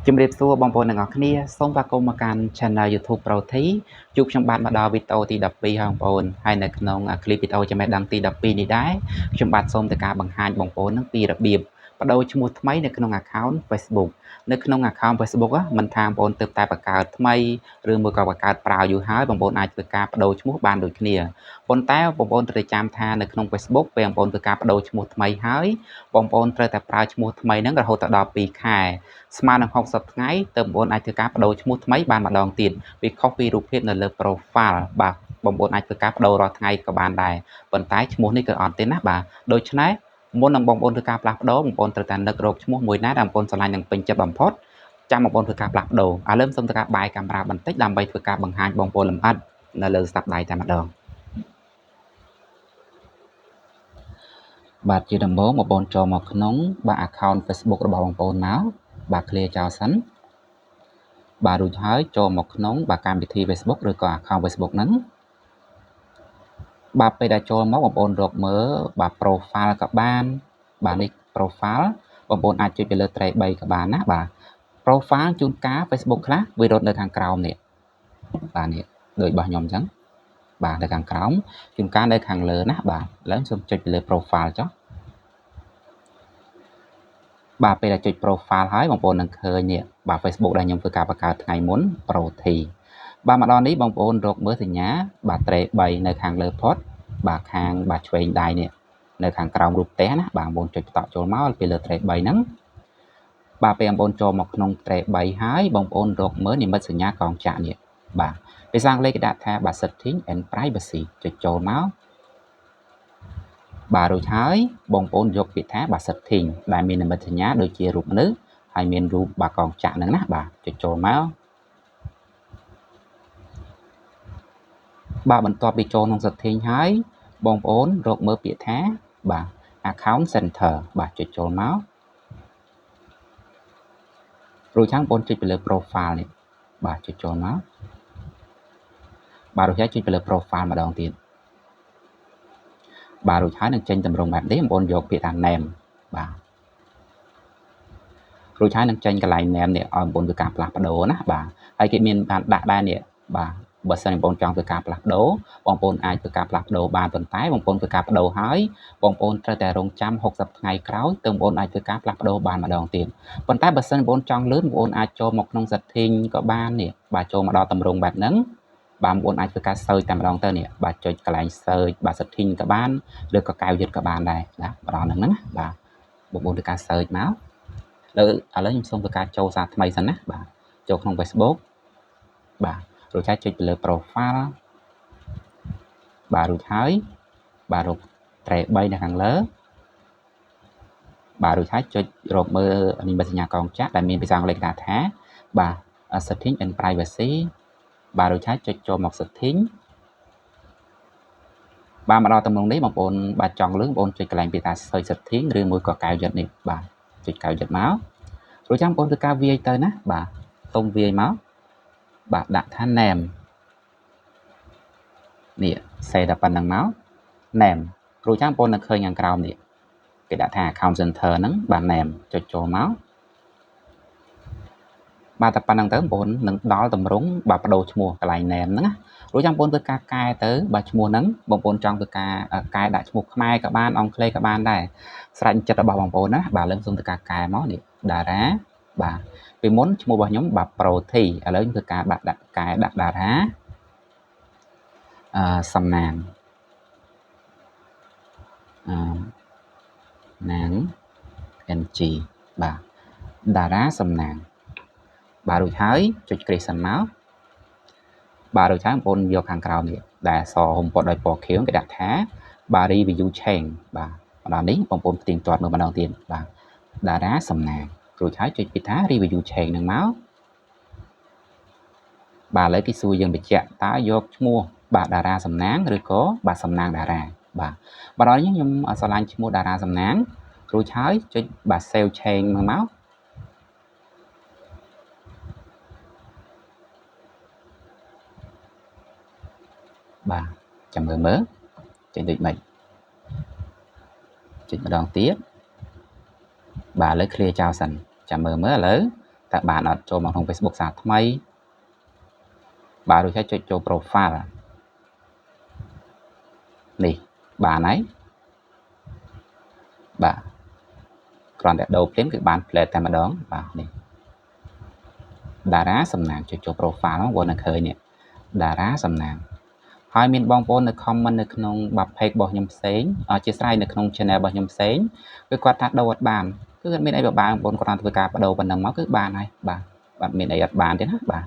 ជំរាបសួរបងប្អូនទាំងអស់គ្នាសូមស្វាគមន៍មកកាន់ Channel YouTube Proti ជួបខ្ញុំបានមកដល់វីដេអូទី12ហើយបងប្អូនហើយនៅក្នុងคลิปវីដេអូចំណេះដឹងទី12នេះដែរខ្ញុំបាទសូមទៅការបង្ហាញបងប្អូននឹងពីរបៀបបដូរឈ្មោះថ្មីនៅក្នុង account Facebook នៅក្នុង account Facebook មិនថាបងប្អូនទើបតែបង្កើតថ្មីឬមួយក៏បង្កើតប្រើយូរហើយបងប្អូនអាចធ្វើការបដូរឈ្មោះបានដូចគ្នាប៉ុន្តែបងប្អូនត្រូវចាំថានៅក្នុង Facebook ពេលបងប្អូនធ្វើការបដូរឈ្មោះថ្មីហើយបងប្អូនត្រូវតែប្រើឈ្មោះថ្មីហ្នឹងរហូតដល់2ខែស្មើនឹង60ថ្ងៃទើបបងប្អូនអាចធ្វើការបដូរឈ្មោះថ្មីបានម្ដងទៀតវាខុសពីរូបភាពនៅលើ profile បាទបងប្អូនអាចធ្វើការបដូររាល់ថ្ងៃក៏បានដែរប៉ុន្តែឈ្មោះនេះគឺអត់ទេណាបាទដូច្នេះមុននឹងបងប្អូនធ្វើការផ្លាស់ប្ដូរបងប្អូនត្រូវតែនឹករកឈ្មោះមួយណាដែលបងប្អូនស្រឡាញ់និងពេញចិត្តបំផុតចាំបងប្អូនធ្វើការផ្លាស់ប្ដូរឥឡូវសូមធ្វើការបាយកាមេរ៉ាបន្តិចដើម្បីធ្វើការបង្ហាញបងប្អូនលម្អិតនៅលើស្ដាប់ដៃតែម្ដងបាទជាដំបូងបងប្អូនចូលមកក្នុងបាទ account Facebook របស់បងប្អូនមកបាទ clear ចោលសិនបាទរួចហើយចូលមកក្នុងបាទកម្មវិធី Facebook ឬក៏ account Facebook ហ្នឹងបាទពេលដែលចូលមកបងប្អូនរកមើលបាទ profile ក៏បានបាទនេះ profile បងប្អូនអាចចុចទៅលើ 3 ក៏បានណាបាទ profile ជួនកាល Facebook ខ្លះវារត់នៅខាងក្រោមនេះបាទនេះដូចរបស់ខ្ញុំអញ្ចឹងបាទនៅខាងក្រោមជួនកាលនៅខាងលើណាបាទឥឡូវសូមចុចទៅលើ profile ចុះបាទពេលដែលចុច profile ហើយបងប្អូននឹងឃើញនេះបាទ Facebook ដែលខ្ញុំធ្វើការបង្កើតថ្ងៃមុន Proti បាទមកដល់នេះបងប្អូនរកមើលសញ្ញាបាទ 3 នៅខាងលើផុតបាទខាងបាទឆ្វេងដៃនេះនៅខាងក្រោមរូបផ្ទះណាបាទបងប្អូនចុចបន្តចូលមកពីលើ 3 ហ្នឹងបាទពេលបងប្អូនចូលមកក្នុង 3 ហើយបងប្អូនរកមើលនិមិត្តសញ្ញាកងចក្រនេះបាទភាសាអង់គ្លេសគេដាក់ថាបាទ setting and privacy ចុចចូលមកបាទរួចហើយបងប្អូនយកពាក្យថាបាទ setting ដែលមាននិមិត្តសញ្ញាដូចជារូបមនុស្សហើយមានរូបបាទកងចក្រហ្នឹងណាបាទចុចចូលមកបាទបន្ទាប់ពីចូលក្នុង setting ហើយបងប្អូនរកមើលពាក្យថាបាទ account center បាទចុចចូលមករួចហើយបងប្អូនចុចទៅលើ profile នេះបាទចុចចូលមកបាទរួចហើយចុចទៅលើ profile ម្ដងទៀតបាទរួចហើយនឹងចេញតម្រងបែបនេះបងប្អូនយកពាក្យថា name បាទរួចហើយនឹងចេញកន្លែង name នេះឲ្យបងប្អូនធ្វើការផ្លាស់ប្ដូរណាបាទហើយគេមានបានដាក់ដែរនេះបាទបើសិនបងប្អូនចង់ធ្វើការផ្លាស់ប្ដូរបងប្អូនអាចធ្វើការផ្លាស់ប្ដូរបានប៉ុន្តែបងប្អូនធ្វើការប្ដូរហើយបងប្អូនត្រូវតែរងចាំ60ថ្ងៃក្រោយទើបបងប្អូនអាចធ្វើការផ្លាស់ប្ដូរបានម្ដងទៀតប៉ុន្តែបើសិនបងប្អូនចង់លឿនបងប្អូនអាចចូលមកក្នុង setting ក៏បាននេះបាទចូលមកដល់តម្រងបែបហ្នឹងបាទបងប្អូនអាចធ្វើការ search តែម្ដងទៅនេះបាទចុចកន្លែង search បាទ setting ក៏បានឬក៏កៅយឹតក៏បានដែរណាម្ដងហ្នឹងណាបាទបងប្អូនធ្វើការ search មកឥឡូវខ្ញុំសូមធ្វើការចូលសារថ្មីសិនណាបាទចូលក្នុង Facebook បាទរួចហើយចុចទៅលើ profile បាទរួចហើយបាទរក 3 នៅខាងលើបាទរួចហើយចុចរកមើលនិមិត្តសញ្ញាកងចក្រដែលមានភាសាអង់គ្លេសគេថាបាទ setting and privacy បាទរួចហើយចុចចូលមក setting បាទមកដល់តំណងនេះបងប្អូនបាទចង់លឿនបងប្អូនចុចកន្លែងពាក្យថា search setting ឬមួយក៏កៅយឹតនេះបាទចុចកៅយឹតមករួចចាំបងប្អូនធ្វើការវាយទៅណាបាទសូមវាយមកបាទដាក់ថា name នេះសេតែប៉ុណ្្នឹងមក name រួចចាំបងប្អូននឹងឃើញខាងក្រោមនេះគេដាក់ថា account center ហ្នឹងបាទ name ចុចចូលមកបាទតែប៉ុណ្្នឹងទៅបងប្អូននឹងដល់តម្រងបាទបដូរឈ្មោះកន្លែង name ហ្នឹងណារួចចាំបងប្អូនធ្វើការកែទៅបាទឈ្មោះហ្នឹងបងប្អូនចង់ធ្វើការកែដាក់ឈ្មោះខ្មែរក៏បានអង់គ្លេសក៏បានដែរស្រេចចិត្តរបស់បងប្អូនណាបាទលើសូមធ្វើការកែមកនេះតារាបាទពីមុនឈ្មោះរបស់ខ្ញុំបាទ Proti ឥឡូវខ្ញុំធ្វើការដាក់កែដាក់តារាសំណាងណាង NG បាទតារាសំណាងបាទរួចហើយចុច creation មកបាទរួចហើយបងប្អូនយកខាងក្រោមនេះដែលអក្សរហុំពត់ដោយពណ៌ខៀវគេដាក់ថាបាទ review change បាទម្ដងនេះបងប្អូនផ្ទៀងផ្ទាត់មើលម្ដងទៀតបាទតារាសំណាងរួចហើយចុចពីថា review change នឹងមកបាទឥឡូវគេសួរយើងបញ្ជាក់តើយកឈ្មោះបាទតារាសំណាងឬក៏បាទសំណាងតារាបាទបាទដល់នេះខ្ញុំស្រឡាញ់ឈ្មោះតារាសំណាងរួចហើយចុចបាទ save change មកបាទចាំមើលចេញដូចម៉េចចុចម្ដងទៀតបាទឥឡូវ clear ចោលសិនចាំមើលឥឡូវ តែបានអត់ចូលមកក្នុង Facebook សារថ្មីបាទរួចហើយចុចចូល profile នេះបានហើយបាទគ្រាន់តែដូរភ្លាមគឺបាន plate តែម្ដងបាទនេះតារាសំណាងចុចចូល profile មកនៅឃើញនេះតារាសំណាងហើយមានបងប្អូននៅ comment នៅក្នុង page របស់ខ្ញុំផ្សេងអធិស្ឋាននៅក្នុង channel របស់ខ្ញុំផ្សេងគឺគាត់ថាដូរអត់បានគឺអត់មានអីបងប្អូនគ្រាន់ធ្វើការបដូរប៉ុណ្ណឹងមកគឺបានហើយបាទអត់មានអីអត់បានទេណាបាទ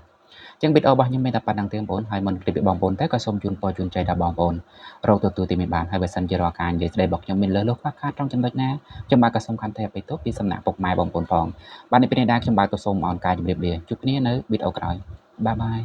អញ្ចឹងវីដេអូរបស់ខ្ញុំមានតែប៉ុណ្្នឹងទេបងប្អូនហើយមុនគ្លីបពីបងប្អូនតែក៏សូមជូនពរជូនចៃដល់បងប្អូនរកទទួលទីមានបានហើយបើសិនជារាល់ការនិយាយស្ដីរបស់ខ្ញុំមានលើសខ្វះខាតត្រង់ចំណុចណាខ្ញុំបាទក៏សូមខន្តីអភ័យទោសពីសំណាក់ពុកម៉ែបងប្អូនផងបាទនេះពេលនេះដែរខ្ញុំបាទក៏សូមអរគុណការជម្រាបលាជួបគ្នានៅវីដេអូក្រោយបាយបាយ